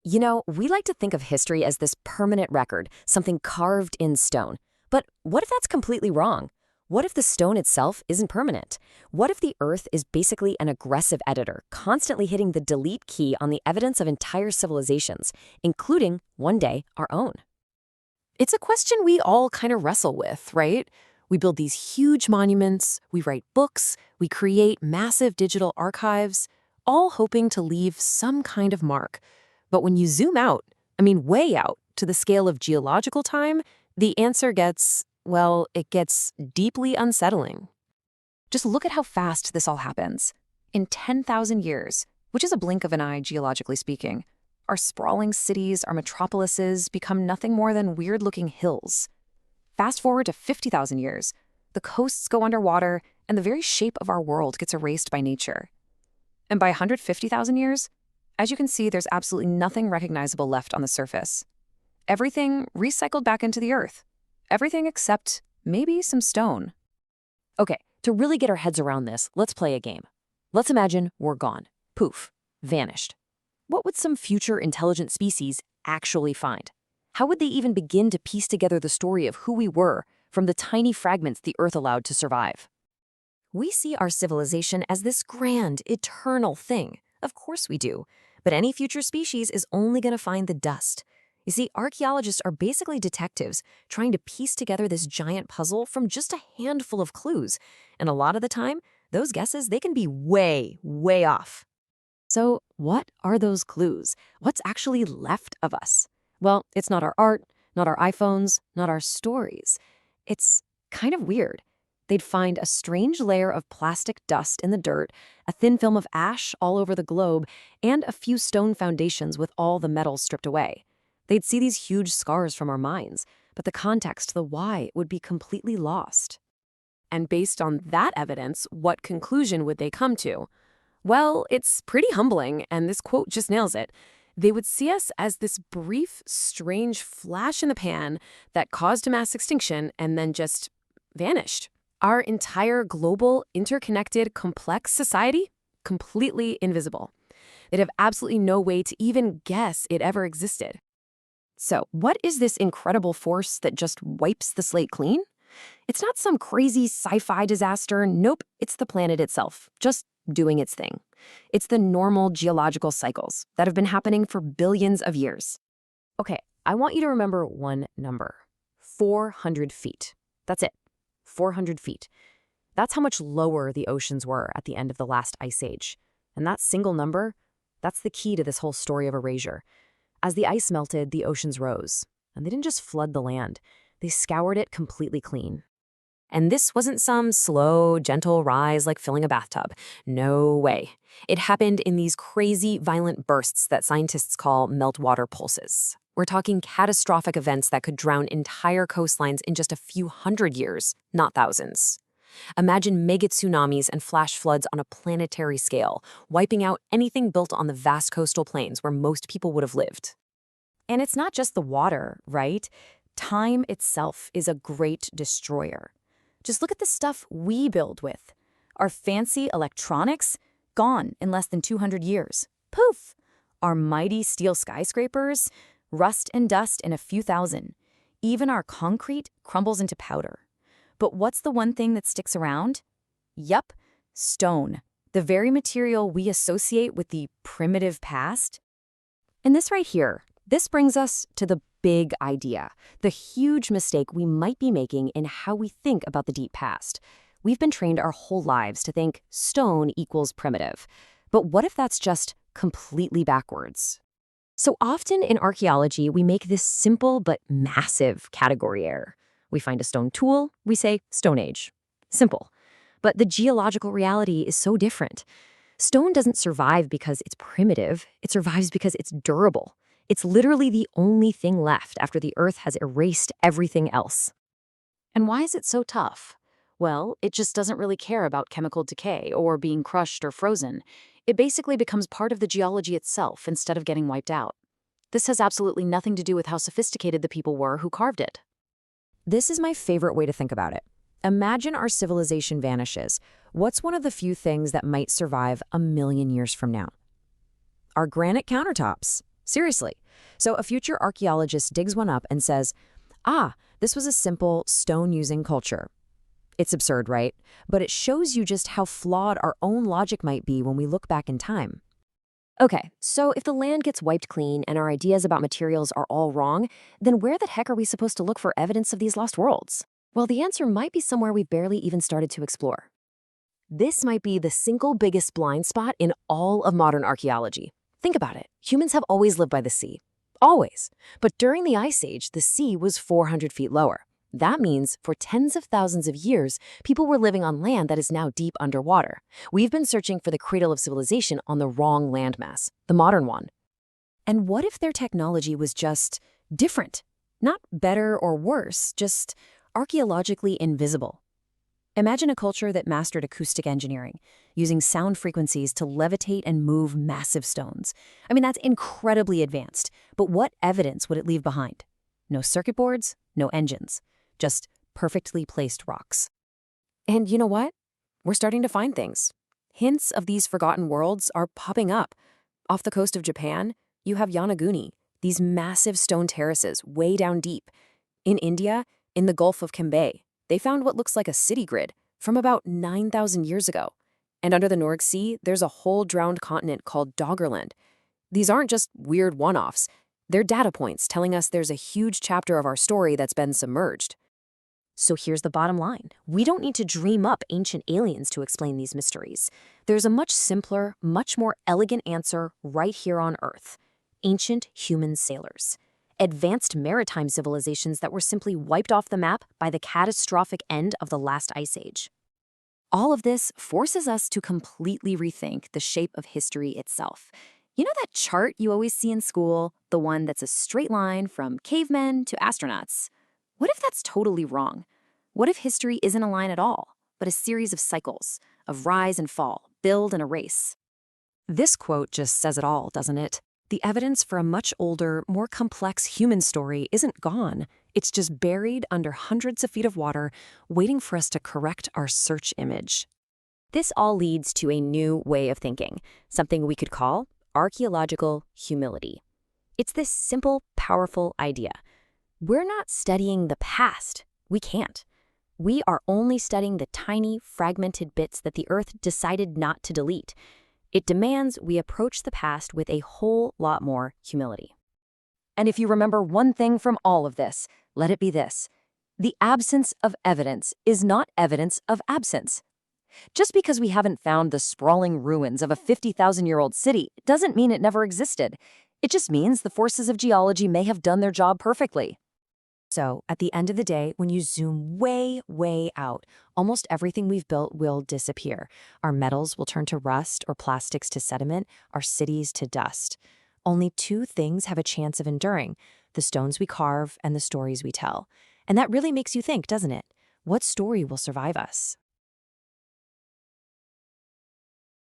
You know, we like to think of history as this permanent record, something carved in stone. But what if that's completely wrong? What if the stone itself isn't permanent? What if the Earth is basically an aggressive editor, constantly hitting the delete key on the evidence of entire civilizations, including, one day, our own? It's a question we all kind of wrestle with, right? We build these huge monuments, we write books, we create massive digital archives, all hoping to leave some kind of mark. But when you zoom out, way out, to the scale of geological time, the answer gets, well, it gets deeply unsettling. Just look at how fast this all happens. In 10,000 years, which is a blink of an eye geologically speaking, our sprawling cities, our metropolises become nothing more than weird-looking hills. Fast forward to 50,000 years, the coasts go underwater and the very shape of our world gets erased by nature. And by 150,000 years, as you can see, there's absolutely nothing recognizable left on the surface. Everything recycled back into the earth. Everything except maybe some stone. Okay, to really get our heads around this, let's play a game. Let's imagine we're gone. Poof, vanished. What would some future intelligent species actually find? How would they even begin to piece together the story of who we were from the tiny fragments the Earth allowed to survive? We see our civilization as this grand, eternal thing. Of course we do. But any future species is only going to find the dust. You see, archaeologists are basically detectives trying to piece together this giant puzzle from just a handful of clues. And a lot of the time, those guesses, they can be way, way off. So what are those clues? What's actually left of us? Well, it's not our art, not our iPhones, not our stories. It's kind of weird. They'd find a strange layer of plastic dust in the dirt, a thin film of ash all over the globe, and a few stone foundations with all the metals stripped away. They'd see these huge scars from our minds, but the context, the why, would be completely lost. And based on that evidence, what conclusion would they come to? Well, it's pretty humbling, and this quote just nails it. They would see us as this brief, strange flash in the pan that caused a mass extinction and then just vanished. Our entire global, interconnected, complex society, completely invisible. They'd have absolutely no way to even guess it ever existed. So, what is this incredible force that just wipes the slate clean? It's not some crazy sci-fi disaster. Nope, it's the planet itself, just doing its thing. It's the normal geological cycles that have been happening for billions of years. Okay, I want you to remember one number. 400 feet. That's it. 400 feet. That's how much lower the oceans were at the end of the last ice age. And that single number, that's the key to this whole story of erasure. As the ice melted, the oceans rose. And they didn't just flood the land. They scoured it completely clean. And this wasn't some slow, gentle rise like filling a bathtub. No way. It happened in these crazy, violent bursts that scientists call meltwater pulses. We're talking catastrophic events that could drown entire coastlines in just a few hundred years, not thousands. Imagine mega-tsunamis and flash floods on a planetary scale, wiping out anything built on the vast coastal plains where most people would have lived. And it's not just the water, right? Time itself is a great destroyer. Just look at the stuff we build with. Our fancy electronics, gone in less than 200 years. Poof! Our mighty steel skyscrapers, rust and dust in a few thousand. Even our concrete crumbles into powder. But what's the one thing that sticks around? Yup, stone, the very material we associate with the primitive past. And this right here, this brings us to the big idea, the huge mistake we might be making in how we think about the deep past. We've been trained our whole lives to think stone equals primitive. But what if that's just completely backwards? So often in archaeology, we make this simple but massive category error. We find a stone tool, we say Stone Age. Simple. But the geological reality is so different. Stone doesn't survive because it's primitive. It survives because it's durable. It's literally the only thing left after the Earth has erased everything else. And why is it so tough? Well, it just doesn't really care about chemical decay or being crushed or frozen. It basically becomes part of the geology itself instead of getting wiped out. This has absolutely nothing to do with how sophisticated the people were who carved it. This is my favorite way to think about it. Imagine our civilization vanishes. What's one of the few things that might survive 1,000,000 years from now? Our granite countertops. Seriously. So a future archaeologist digs one up and says, ah, this was a simple stone-using culture. It's absurd, right? But it shows you just how flawed our own logic might be when we look back in time. Okay, so if the land gets wiped clean and our ideas about materials are all wrong, then where the heck are we supposed to look for evidence of these lost worlds? Well, the answer might be somewhere we've barely even started to explore. This might be the single biggest blind spot in all of modern archaeology. Think about it. Humans have always lived by the sea. Always. But during the Ice Age, the sea was 400 feet lower. That means for tens of thousands of years, people were living on land that is now deep underwater. We've been searching for the cradle of civilization on the wrong landmass, the modern one. And what if their technology was just different? Not better or worse, just archaeologically invisible. Imagine a culture that mastered acoustic engineering, using sound frequencies to levitate and move massive stones. I mean, that's incredibly advanced, but what evidence would it leave behind? No circuit boards, no engines, just perfectly placed rocks. And you know what? We're starting to find things. Hints of these forgotten worlds are popping up. Off the coast of Japan, you have Yanaguni, these massive stone terraces way down deep. In India, in the Gulf of Cambay, they found what looks like a city grid from about 9,000 years ago. And under the North Sea, there's a whole drowned continent called Doggerland. These aren't just weird one-offs. They're data points telling us there's a huge chapter of our story that's been submerged. So here's the bottom line. We don't need to dream up ancient aliens to explain these mysteries. There's a much simpler, much more elegant answer right here on Earth. Ancient human sailors. Advanced maritime civilizations that were simply wiped off the map by the catastrophic end of the last ice age. All of this forces us to completely rethink the shape of history itself. You know that chart you always see in school, the one that's a straight line from cavemen to astronauts? What if that's totally wrong? What if history isn't a line at all, but a series of cycles, of rise and fall, build and erase? This quote just says it all, doesn't it? The evidence for a much older, more complex human story isn't gone. It's just buried under hundreds of feet of water, waiting for us to correct our search image. This all leads to a new way of thinking, something we could call archaeological humility. It's this simple, powerful idea. We're not studying the past. We can't. We are only studying the tiny, fragmented bits that the Earth decided not to delete. It demands we approach the past with a whole lot more humility. And if you remember one thing from all of this, let it be this. The absence of evidence is not evidence of absence. Just because we haven't found the sprawling ruins of a 50,000-year-old city doesn't mean it never existed. It just means the forces of geology may have done their job perfectly. So, at the end of the day, when you zoom way, way out, almost everything we've built will disappear. Our metals will turn to rust or plastics to sediment, our cities to dust. Only two things have a chance of enduring: the stones we carve and the stories we tell. And that really makes you think, doesn't it? What story will survive us?